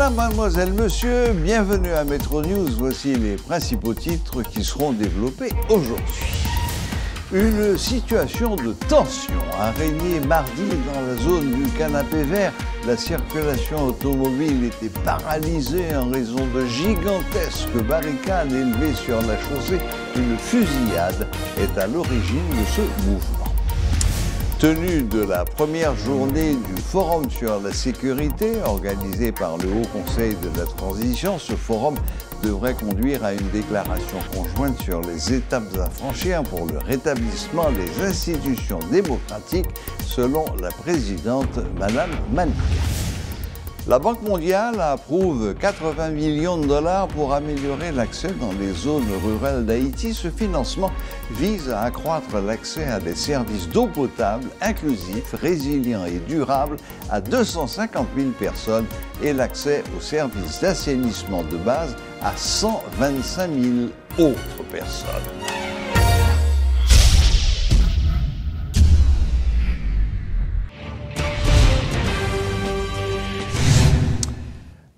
Madame, mademoiselle, monsieur, bienvenue à Metro News. Voici les principaux titres qui seront développés aujourd'hui. Une situation de tension a régné mardi dans la zone du Canapé Vert. La circulation automobile était paralysée en raison de gigantesques barricades élevées sur la chaussée. Une fusillade est à l'origine de ce mouvement. Tenue de la première journée du Forum sur la sécurité organisé par le Haut Conseil de la transition, ce forum devrait conduire à une déclaration conjointe sur les étapes à franchir pour le rétablissement des institutions démocratiques, selon la présidente Madame Manika. La Banque mondiale approuve 80 millions de dollars pour améliorer l'accès dans les zones rurales d'Haïti. Ce financement vise à accroître l'accès à des services d'eau potable inclusifs, résilients et durables à 250 000 personnes et l'accès aux services d'assainissement de base à 125 000 autres personnes.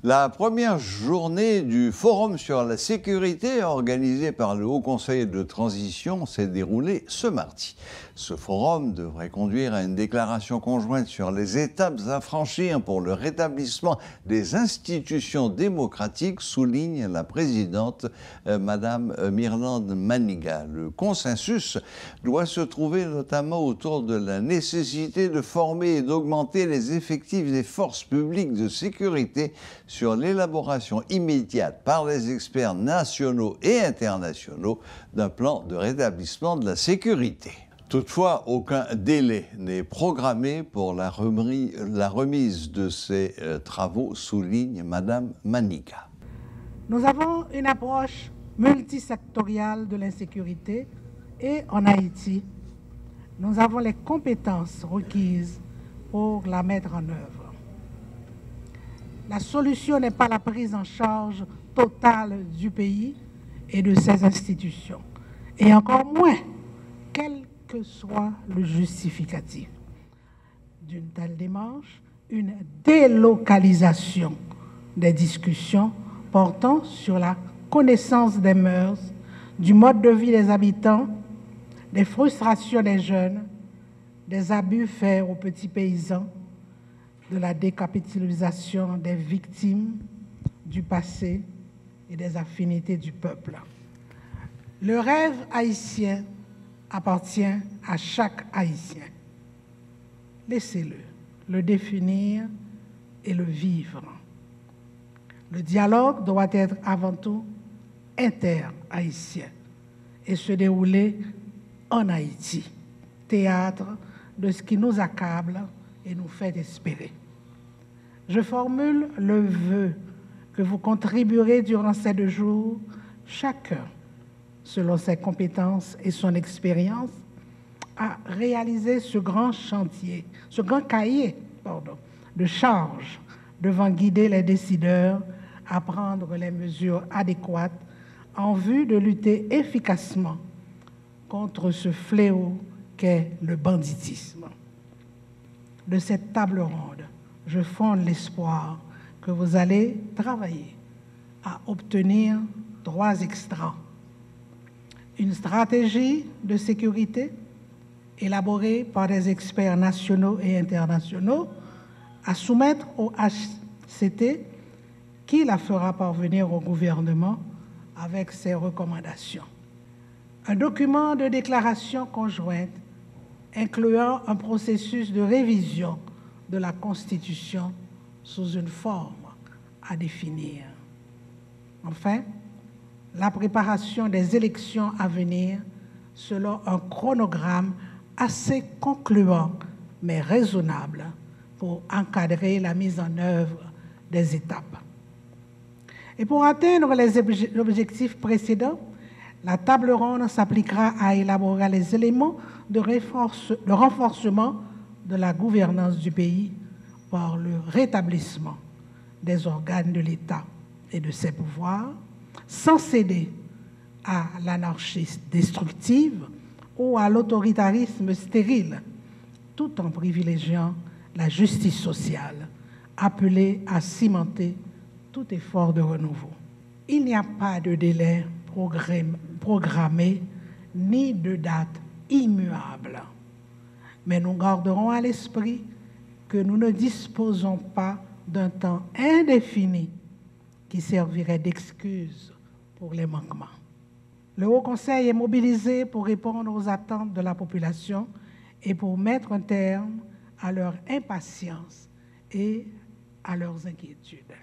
La première journée du Forum sur la sécurité organisé par le Haut Conseil de transition s'est déroulée ce mardi. Ce forum devrait conduire à une déclaration conjointe sur les étapes à franchir pour le rétablissement des institutions démocratiques, souligne la présidente Madame Myrlande Maniga. Le consensus doit se trouver notamment autour de la nécessité de former et d'augmenter les effectifs des forces publiques de sécurité sur l'élaboration immédiate par les experts nationaux et internationaux d'un plan de rétablissement de la sécurité. Toutefois, aucun délai n'est programmé pour la remise de ces travaux, souligne Madame Manika. Nous avons une approche multisectorielle de l'insécurité et en Haïti, nous avons les compétences requises pour la mettre en œuvre. La solution n'est pas la prise en charge totale du pays et de ses institutions, et encore moins quel que soit le justificatif d'une telle démarche, une délocalisation des discussions portant sur la connaissance des mœurs, du mode de vie des habitants, des frustrations des jeunes, des abus faits aux petits paysans, de la décapitalisation des victimes du passé et des affinités du peuple. Le rêve haïtien appartient à chaque Haïtien. Laissez-le le définir et le vivre. Le dialogue doit être avant tout inter-haïtien et se dérouler en Haïti, théâtre de ce qui nous accable et nous fait espérer. Je formule le vœu que vous contribuerez durant ces 2 jours, chacun, selon ses compétences et son expérience, à réaliser ce grand chantier, ce grand cahier de charges devant guider les décideurs à prendre les mesures adéquates en vue de lutter efficacement contre ce fléau qu'est le banditisme. De cette table ronde, je fonde l'espoir que vous allez travailler à obtenir 3 extrants. Une stratégie de sécurité élaborée par des experts nationaux et internationaux à soumettre au HCT qui la fera parvenir au gouvernement avec ses recommandations. Un document de déclaration conjointe incluant un processus de révision de la Constitution sous une forme à définir. Enfin, la préparation des élections à venir selon un chronogramme assez concluant mais raisonnable pour encadrer la mise en œuvre des étapes. Et pour atteindre les objectifs précédents, la table ronde s'appliquera à élaborer les éléments de renforcement de la gouvernance du pays par le rétablissement des organes de l'État et de ses pouvoirs, sans céder à l'anarchie destructive ou à l'autoritarisme stérile, tout en privilégiant la justice sociale, appelée à cimenter tout effort de renouveau. Il n'y a pas de délai programmé ni de date immuable. Mais nous garderons à l'esprit que nous ne disposons pas d'un temps indéfini qui servirait d'excuse pour les manquements. Le Haut Conseil est mobilisé pour répondre aux attentes de la population et pour mettre un terme à leur impatience et à leurs inquiétudes.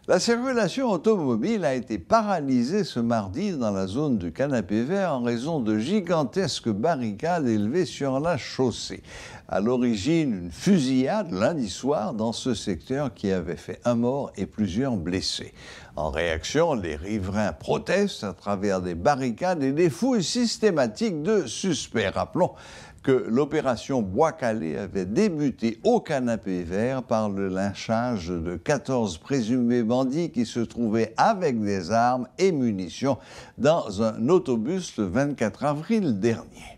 La circulation automobile a été paralysée ce mardi dans la zone du Canapé Vert en raison de gigantesques barricades élevées sur la chaussée. À l'origine, une fusillade lundi soir dans ce secteur qui avait fait un mort et plusieurs blessés. En réaction, les riverains protestent à travers des barricades et des fouilles systématiques de suspects. Rappelons que l'opération Bois-Calais avait débuté au Canapé Vert par le lynchage de 14 présumés bandits qui se trouvaient avec des armes et munitions dans un autobus le 24 avril dernier.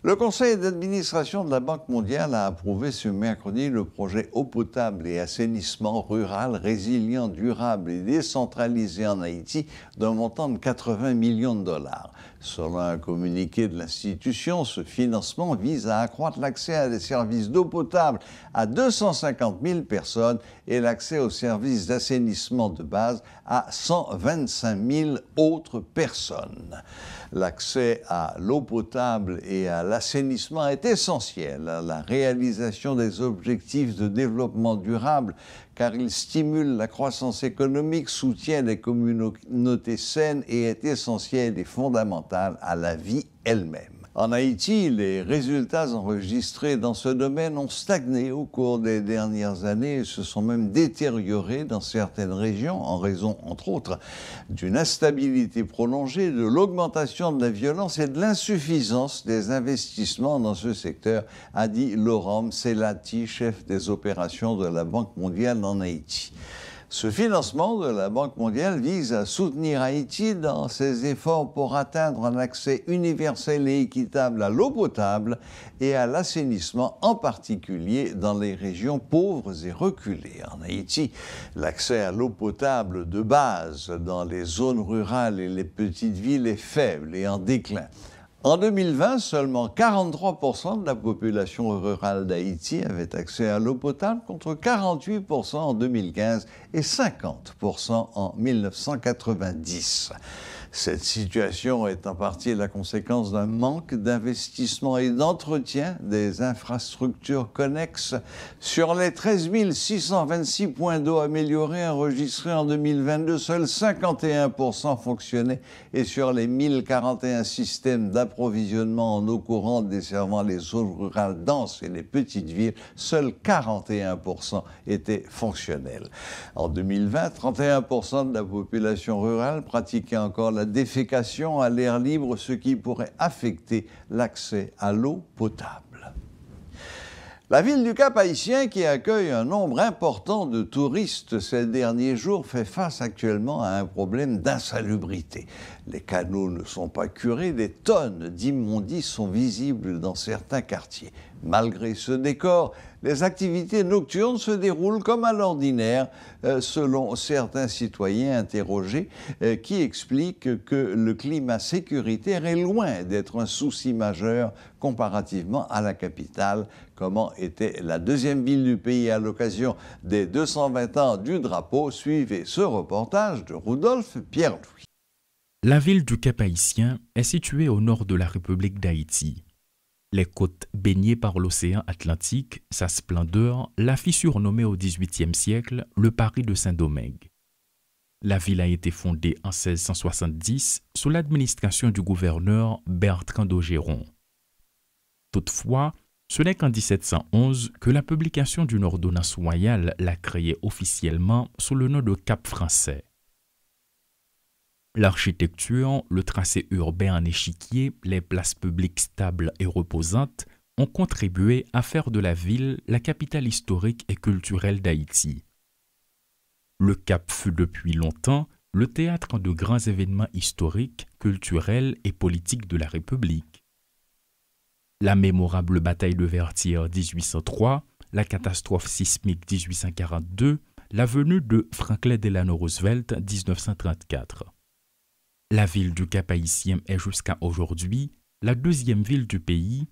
Le conseil d'administration de la Banque mondiale a approuvé ce mercredi le projet eau potable et assainissement rural résilient, durable et décentralisé en Haïti d'un montant de 80 millions de dollars. Selon un communiqué de l'institution, ce financement vise à accroître l'accès à des services d'eau potable à 250 000 personnes et l'accès aux services d'assainissement de base à 125 000 autres personnes. L'accès à l'eau potable et à l'assainissement est essentiel à la réalisation des objectifs de développement durable car il stimule la croissance économique, soutient les communautés saines et est essentiel et fondamental à la vie elle-même. En Haïti, les résultats enregistrés dans ce domaine ont stagné au cours des dernières années et se sont même détériorés dans certaines régions en raison, entre autres, d'une instabilité prolongée, de l'augmentation de la violence et de l'insuffisance des investissements dans ce secteur, a dit Laurent Selati, chef des opérations de la Banque mondiale en Haïti. Ce financement de la Banque mondiale vise à soutenir Haïti dans ses efforts pour atteindre un accès universel et équitable à l'eau potable et à l'assainissement, en particulier dans les régions pauvres et reculées. En Haïti, l'accès à l'eau potable de base dans les zones rurales et les petites villes est faible et en déclin. En 2020, seulement 43% de la population rurale d'Haïti avait accès à l'eau potable contre 48% en 2015 et 50% en 1990. Cette situation est en partie la conséquence d'un manque d'investissement et d'entretien des infrastructures connexes. Sur les 13 626 points d'eau améliorés enregistrés en 2022, seuls 51% fonctionnaient et sur les 1041 systèmes d'approvisionnement en eau courante desservant les zones rurales denses et les petites villes, seuls 41% étaient fonctionnels. En 2020, 31% de la population rurale pratiquait encore la défécation à l'air libre, ce qui pourrait affecter l'accès à l'eau potable. La ville du Cap-Haïtien, qui accueille un nombre important de touristes ces derniers jours, fait face actuellement à un problème d'insalubrité. Les canaux ne sont pas curés, des tonnes d'immondices sont visibles dans certains quartiers. Malgré ce décor, les activités nocturnes se déroulent comme à l'ordinaire, selon certains citoyens interrogés, qui expliquent que le climat sécuritaire est loin d'être un souci majeur comparativement à la capitale. Comment était la deuxième ville du pays à l'occasion des 220 ans du drapeau? Suivez ce reportage de Rudolph Pierre-Louis. La ville du Cap-Haïtien est située au nord de la République d'Haïti. Les côtes baignées par l'océan Atlantique, sa splendeur, la fit surnommer au XVIIIe siècle le Paris de Saint-Domingue. La ville a été fondée en 1670 sous l'administration du gouverneur Bertrand d'Augeron. Toutefois, ce n'est qu'en 1711 que la publication d'une ordonnance royale l'a créée officiellement sous le nom de Cap français. L'architecture, le tracé urbain en échiquier, les places publiques stables et reposantes ont contribué à faire de la ville la capitale historique et culturelle d'Haïti. Le Cap fut depuis longtemps le théâtre de grands événements historiques, culturels et politiques de la République. La mémorable bataille de Vertières 1803, la catastrophe sismique 1842, la venue de Franklin Delano Roosevelt 1934. La ville du Cap-Haïtien est jusqu'à aujourd'hui la deuxième ville du pays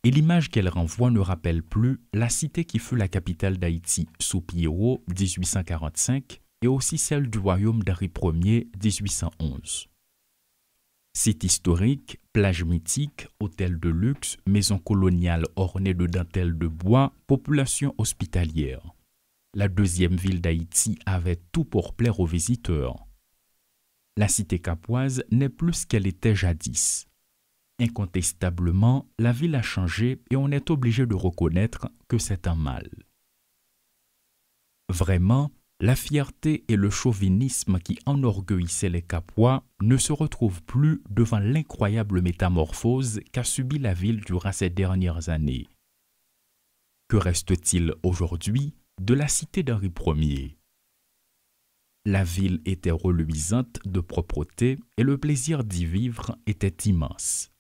et l'image qu'elle renvoie ne rappelle plus la cité qui fut la capitale d'Haïti sous Pierrot 1845 et aussi celle du royaume d'Henri Ier 1811. Site historique, plage mythique, hôtel de luxe, maison coloniale ornée de dentelles de bois, population hospitalière. La deuxième ville d'Haïti avait tout pour plaire aux visiteurs. La cité capoise n'est plus ce qu'elle était jadis. Incontestablement, la ville a changé et on est obligé de reconnaître que c'est un mal. Vraiment, la fierté et le chauvinisme qui enorgueillissaient les Capois ne se retrouvent plus devant l'incroyable métamorphose qu'a subie la ville durant ces dernières années. Que reste-t-il aujourd'hui de la cité d'Henri Ier? La ville était reluisante de propreté et le plaisir d'y vivre était immense.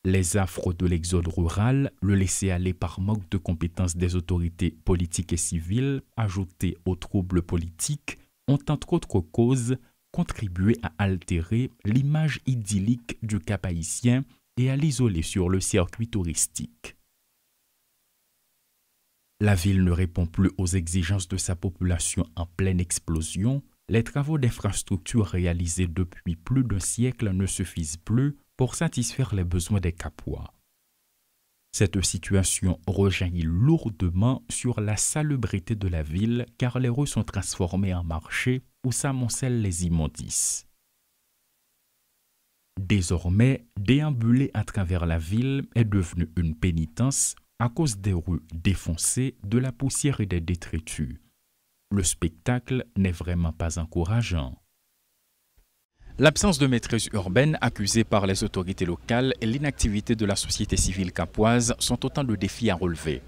Les affres de l'exode rural, le laisser-aller par manque de compétences des autorités politiques et civiles, ajoutés aux troubles politiques, ont entre autres causes contribué à altérer l'image idyllique du Cap-Haïtien et à l'isoler sur le circuit touristique. La ville ne répond plus aux exigences de sa population en pleine explosion. Les travaux d'infrastructure réalisés depuis plus d'un siècle ne suffisent plus pour satisfaire les besoins des Capois. Cette situation rejaillit lourdement sur la salubrité de la ville car les rues sont transformées en marchés où s'amoncellent les immondices. Désormais, déambuler à travers la ville est devenu une pénitence à cause des rues défoncées, de la poussière et des détritus. Le spectacle n'est vraiment pas encourageant. L'absence de maîtrise urbaine accusée par les autorités locales et l'inactivité de la société civile capoise sont autant de défis à relever.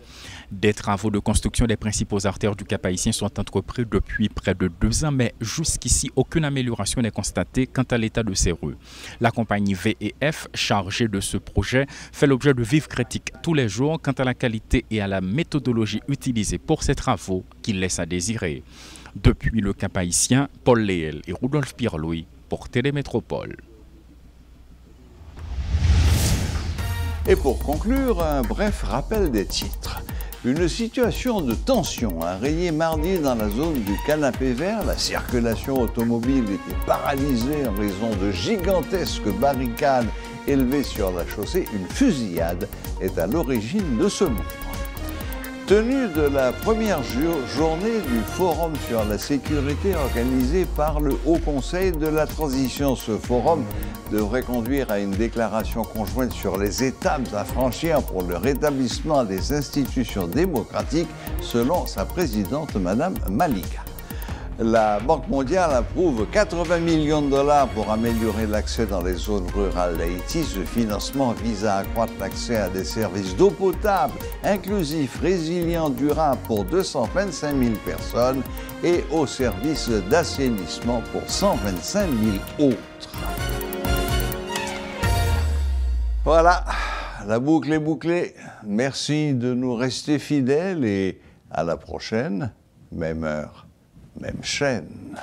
Des travaux de construction des principaux artères du Cap-Haïtien sont entrepris depuis près de 2 ans, mais jusqu'ici, aucune amélioration n'est constatée quant à l'état de ces rues. La compagnie VEF, chargée de ce projet, fait l'objet de vives critiques tous les jours quant à la qualité et à la méthodologie utilisée pour ces travaux qui laissent à désirer. Depuis le Cap-Haïtien, Paul Léel et Rudolph Pierre-Louis pour Télémétropole. Et pour conclure, un bref rappel des titres. Une situation de tension a régné mardi dans la zone du Canapé Vert. La circulation automobile était paralysée en raison de gigantesques barricades élevées sur la chaussée. Une fusillade est à l'origine de ce mouvement. Tenue de la première journée du Forum sur la sécurité organisé par le Haut Conseil de la Transition. Ce forum devrait conduire à une déclaration conjointe sur les étapes à franchir pour le rétablissement des institutions démocratiques, selon sa présidente, Mme Malika. La Banque mondiale approuve 80 millions de dollars pour améliorer l'accès dans les zones rurales d'Haïti. Ce financement vise à accroître l'accès à des services d'eau potable, inclusifs, résilients, durables pour 225 000 personnes et aux services d'assainissement pour 125 000 autres. Voilà, la boucle est bouclée. Merci de nous rester fidèles et à la prochaine, même heure. Même chaîne.